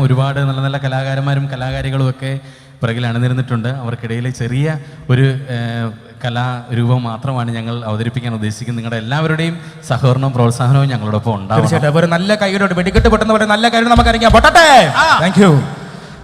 ഒരുപാട് നല്ല നല്ല കലാകാരന്മാരും കലാകാരികളും ഒക്കെ പിറകിൽ അണിനിരന്നിട്ടുണ്ട്. അവർക്കിടയിൽ ചെറിയ ഒരു കലാരൂപം മാത്രമാണ് ഞങ്ങൾ അവതരിപ്പിക്കാൻ ഉദ്ദേശിക്കുന്നത്. നിങ്ങളുടെ എല്ലാവരുടെയും സഹകരണവും പ്രോത്സാഹനവും ഞങ്ങളോടൊപ്പം ഉണ്ടാവും. തീർച്ചയായിട്ടും ഒരു നല്ല കൈയോട് വെടിക്കെട്ട് പൊട്ടുന്ന നല്ല കൈ നമുക്കറിയാം. പൊട്ടട്ടെ. Thank you.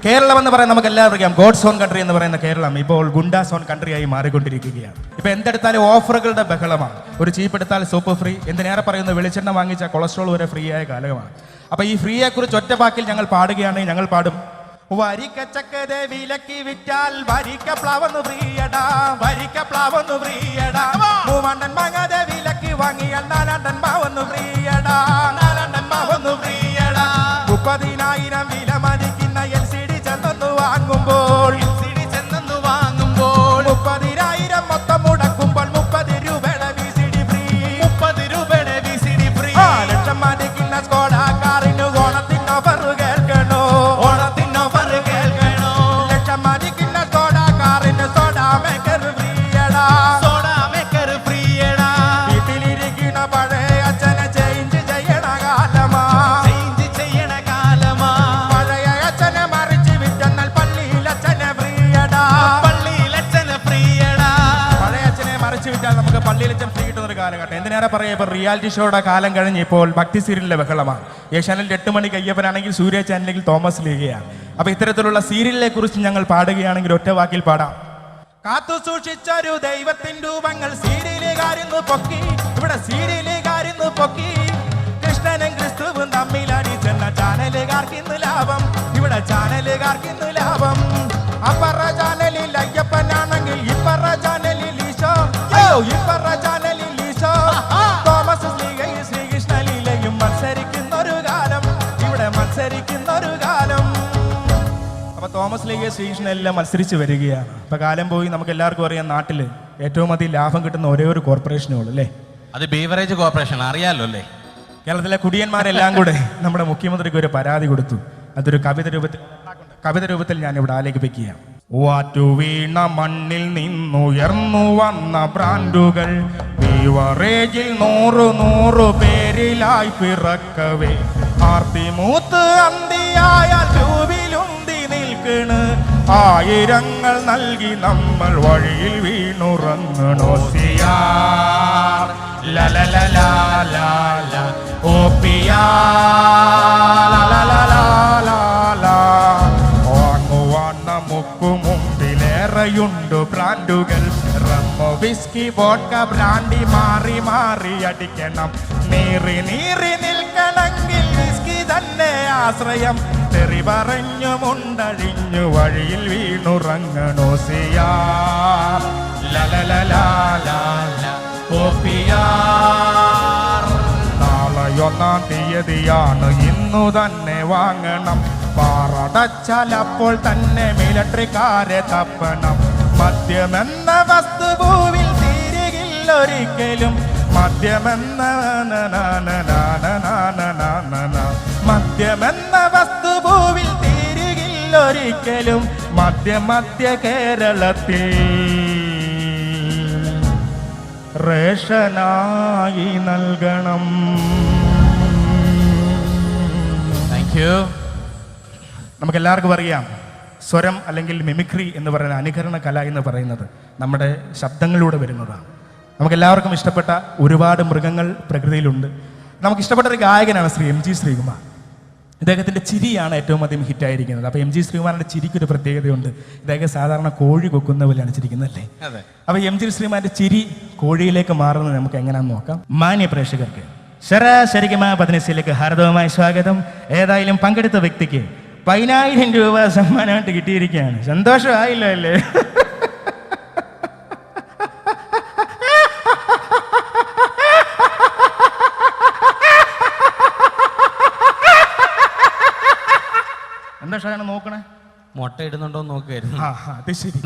കേരളം എന്ന് പറയാൻ നമുക്ക് എല്ലാവർക്കും അറിയാം, ഗോഡ്സ് ഓൺ കൺട്രി എന്ന് പറയുന്ന കേരളം ഇപ്പോൾ ഗുണ്ടാസ് ഓൺ കൺട്രി ആയി മാറിക്കൊണ്ടിരിക്കുകയാണ്. ഇപ്പൊ എന്തെടുത്താലും ഓഫറുകളുടെ ബഹളമാണ്. ഒരു ചീപ്പ് എടുത്താൽ സോപ്പ് ഫ്രീ, എന്തിനേറെ പറയുന്നത് വെളിച്ചെണ്ണ വാങ്ങിച്ച കൊളസ്ട്രോൾ വരെ ഫ്രീ ആയ കാലമാണ്. അപ്പൊ ഈ ഫ്രീയെ കുറിച്ച് ഒറ്റ വാക്കിൽ ഞങ്ങൾ പാടുകയാണെങ്കിൽ ഞങ്ങൾ പാടും: വരിക്കച്ചക്കതെ വിലക്കി വിറ്റാൽ വരിക്ക പ്ലാവൊന്നു ഫ്രീയടാ, വരിക്ക പ്ലാവൊന്നു ഫ്രീയടാ. മൂവണ്ടൻ മാങ്ങാതെ വിലക്കി വാങ്ങിയാൽ നാലാണ്ടൻ മാവൊന്നു ഫ്രീയടാ, നാലാണ്ടൻ മാവൊന്നു ഫ്രീയടാ. 30,000 വില മതിക്കുന്ന LCD ചെന്നൊന്നു വാങ്ങുമ്പോൾ 30,000 മൊത്തം മുടക്കുമ്പോൾ 30 രൂപയുടെ VCD ഫ്രീ, 30 രൂപയുടെ VCD ഫ്രീ. ലക്ഷം മതിക്കുന്ന സ്കോഡ കാറിന് ഓണത്തിന് ഓഫർ കേൾക്കണോ, ഓണത്തിന് ഓഫർ കേൾക്കണോ. ലക്ഷം മതിക്കുന്ന സ്കോഡ കാറിന് സോഡ മേക്കർ ഫ്രീയടാ, സോഡ മേക്കർ ഫ്രീയടാ. വീട്ടിലിരിക്കുന്ന പഴയ അച്ഛനെ ചേഞ്ച് ചെയ്യണ കാലമാ, ചേഞ്ച് ചെയ്യണ കാലമാ. പഴയ അച്ഛനെ മറിച്ച് വിറ്റെന്നാൽ പള്ളിയിൽ അച്ഛനെ ഫ്രീയടാ, പള്ളിയിൽ അച്ഛനെ ഫ്രീയടാ. പഴയ അച്ഛനെ മറിച്ച് വിറ്റാൽ നമുക്ക് പള്ളിയിൽ അച്ഛൻ ഫ്രീ കിട്ടുന്ന ഒരു കാലഘട്ടം. എന്തിനേറെ പറയാം, ഇപ്പോൾ റിയാലിറ്റി ഷോയുടെ കാലം കഴിഞ്ഞ് ഇപ്പോൾ ഭക്തി സീരിയലിലെ ബഹളമാണ്. ഏഷ്യാനെറ്റിൽ 8 മണിക്ക് അയ്യപ്പനാണെങ്കിൽ സൂര്യ ചാനലിൽ തോമസ് ലീഗയാണ്. അപ്പൊ ഇത്തരത്തിലുള്ള സീരിയലിനെ കുറിച്ച് ഞങ്ങൾ പാടുകയാണെങ്കിൽ ഒറ്റ വാക്കിൽ പാടാം: കാത്തു സൂക്ഷിച്ചൊരു ദൈവത്തിൻ രൂപങ്ങൾ സീരിയലുകാരിന്ന് പൊക്കി, ഇവിടെ സീരിയലുകാരിന്ന് പൊക്കി. കൃഷ്ണനും ക്രിസ്തുവും തമ്മിലടിച്ചെന്ന ചാനലുകാർക്കിന്ന് ലാഭം, ഇവിടെ ചാനലുകാർക്കിന്ന് ലാഭം. അപ്പറ ചാനലിൽ അയ്യപ്പനാണെങ്കിൽ ഇപ്പറ ചാനലിൽ ഈശോ, ഇപ്പറ ചാനലിൽ ഈശോ. തോമസ് ലീഗയും ശ്രീകൃഷ്ണ ലീലയും മത്സരിക്കുന്ന ഒരു കാലം, ഇവിടെ മത്സരിക്കുന്ന ഒരു കാലം. അപ്പൊ തോമസ് ലീഗ ശ്രീകൃഷ്ണ എല്ലാം മത്സരിച്ച് വരികയാണ്. അപ്പൊ കാലം പോയി നമുക്ക് എല്ലാവർക്കും അറിയാം, നാട്ടില് ഏറ്റവും അധികം ലാഭം കിട്ടുന്ന ഒരേ ഒരു കോർപ്പറേഷനേ ഉള്ളൂ അല്ലേ, അത് ബീവറേജ് കോർപ്പറേഷൻ. അറിയാലോ അല്ലേ? കേരളത്തിലെ കുടിയന്മാരെല്ലാം കൂടെ നമ്മുടെ മുഖ്യമന്ത്രിക്ക് ഒരു പരാതി കൊടുത്തു. അതൊരു കവിത രൂപത്തിൽ ഞാൻ ഇവിടെ ആലേഖിപ്പിക്കുകയാണ്. വാറ്റു വീണ മണ്ണിൽ നിന്നുയർന്നു വന്ന ബ്രാൻഡുകൾ ബീവറേജിൽ 100 പേരിലായി പിറക്കവേ ആർത്തിമൂത്ത് അന്തിയായ ട്യൂബിലുന്തി നിൽക്കണ്. 1000 നൽകി നമ്മൾ വഴിയിൽ വീണുറങ്ങണോ. സിയാർ ലലലലാലാല വാങ്ങുവാൻ നമുക്ക് മുമ്പിലേറെയുണ്ട് ബ്രാൻഡുകൾ. റമ്മോ വിസ്കി വോഡ്ക ബ്രാൻഡി മാറി മാറി അടിക്കണം. നീറി നീറി നിൽക്കണമെങ്കിൽ വിസ്കി തന്നെ ആശ്രയം. തെറി പറഞ്ഞു മുണ്ടഴിഞ്ഞു വഴിയിൽ വീണുറങ്ങണോ. സിയാർ ലലലലാലാല നാളെ 1-ാം തീയതിയാണ്, ഇന്നു തന്നെ വാങ്ങണം. പാറടച്ചാൽ അപ്പോൾ തന്നെ മിലിട്ടറിക്കാരെ തപ്പണം. മദ്യമെന്ന വസ്തുഭൂവിൽ തീരുകില്ലൊരിക്കലും, മദ്യമെന്ന മദ്യമെന്ന വസ്തുഭൂവിൽ തീരുകില്ലൊരിക്കലും. മധ്യ കേരളത്തിൽ റേഷനായി നൽകണം. Thank you. നമുക്കെല്ലാവർക്കും അറിയാം, സ്വരം അല്ലെങ്കിൽ മിമിക്രി എന്ന് പറയുന്ന അനുകരണ കല എന്ന് പറയുന്നത് നമ്മുടെ ശബ്ദങ്ങളിലൂടെ വരുന്നതാണ്. നമുക്കെല്ലാവർക്കും ഇഷ്ടപ്പെട്ട ഒരുപാട് മൃഗങ്ങൾ പ്രകൃതിയിലുണ്ട്. നമുക്ക് ഇഷ്ടപ്പെട്ട ഒരു ഗായകനാണ് ശ്രീ MG ശ്രീകുമാർ. ഇദ്ദേഹത്തിൻ്റെ ചിരിയാണ് ഏറ്റവും അധികം ഹിറ്റായിരിക്കുന്നത്. അപ്പോൾ MG ശ്രീകുമാറിൻ്റെ ചിരിക്കൊരു പ്രത്യേകതയുണ്ട്. ഇദ്ദേഹം സാധാരണ കോഴി കൊക്കുന്ന പോലെയാണ് ചിരിക്കുന്നത് അല്ലേ? അപ്പോൾ MG ശ്രീകുമാറിൻ്റെ ചിരി കോഴിയിലേക്ക് മാറുന്നത് നമുക്ക് എങ്ങനെയാണെന്ന് നോക്കാം. മാന്യ പ്രേക്ഷകർക്ക് ശരാശരികമായ 15 ഹാർദവമായ സ്വാഗതം. ഏതായാലും പങ്കെടുത്ത വ്യക്തിക്ക് 10,000 രൂപ സമ്മാനമായിട്ട് കിട്ടിയിരിക്കുകയാണ്. സന്തോഷമായില്ല അല്ലേ? എന്താ നോക്കണേ? മുട്ട ഇടുന്നുണ്ടോ നോക്കുകയായിരുന്നു.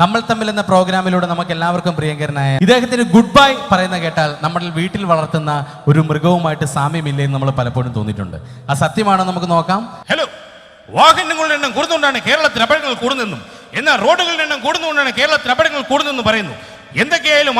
നമ്മൾ തമ്മിൽ എന്ന പ്രോഗ്രാമിലൂടെ നമുക്ക് എല്ലാവർക്കും പ്രിയങ്കരനായ ഇദ്ദേഹത്തിന് ഗുഡ് ബൈ പറയുന്ന കേട്ടാൽ നമ്മുടെ വീട്ടിൽ വളർത്തുന്ന ഒരു മൃഗവുമായിട്ട് സാമ്യമില്ലേ എന്ന് നമ്മൾ പലപ്പോഴും തോന്നിയിട്ടുണ്ട്. ആ സത്യമാണോ നമുക്ക് നോക്കാം. ഹലോ, വാഹനങ്ങളുടെ എണ്ണം കൂടുന്നുകൊണ്ടാണ് കേരളത്തിൽ അപകടങ്ങൾ കൂടുന്നെന്നും എന്നാൽ റോഡുകളുടെ എണ്ണം കൂടുന്നുകൊണ്ടാണ് കേരളത്തിൽ അപകടങ്ങൾ കൂടുന്നെന്നും പറയുന്നു. എന്തൊക്കെയായാലും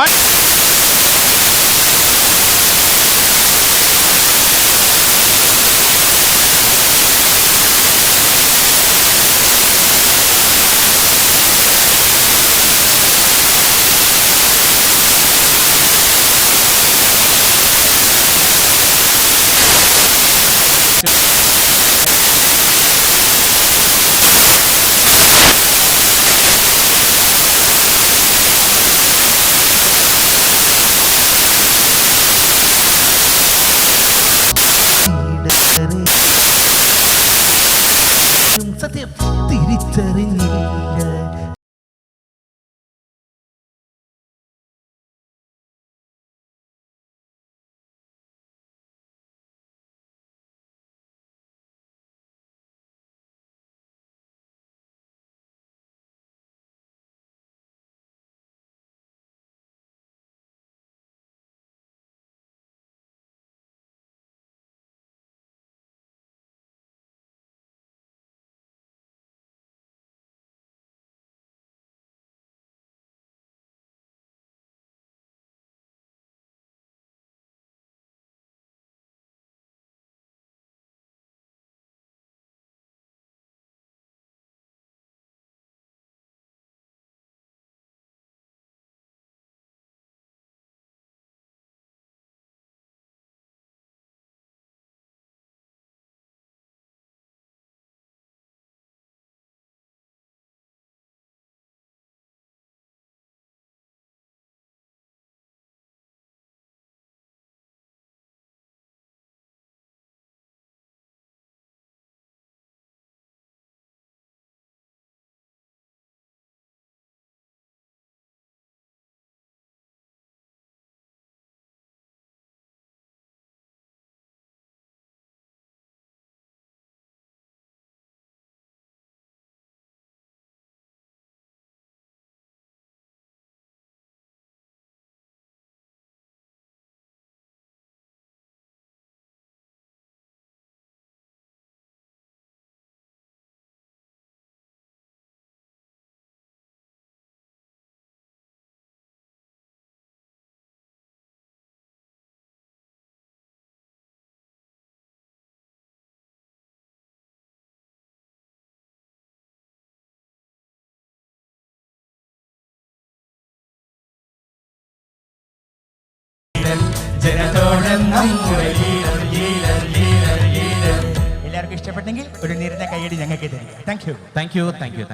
ജനതോഴൻ നമ്മുടെ ലീഡർ ലീഡർ ലീഡർ ലീഡർ. എല്ലാവർക്കും ഇഷ്ടപ്പെട്ടെങ്കിൽ ഒരു നിരന്ന കൈയടി ഞങ്ങൾക്ക് തരിക. Thank you. Thank you.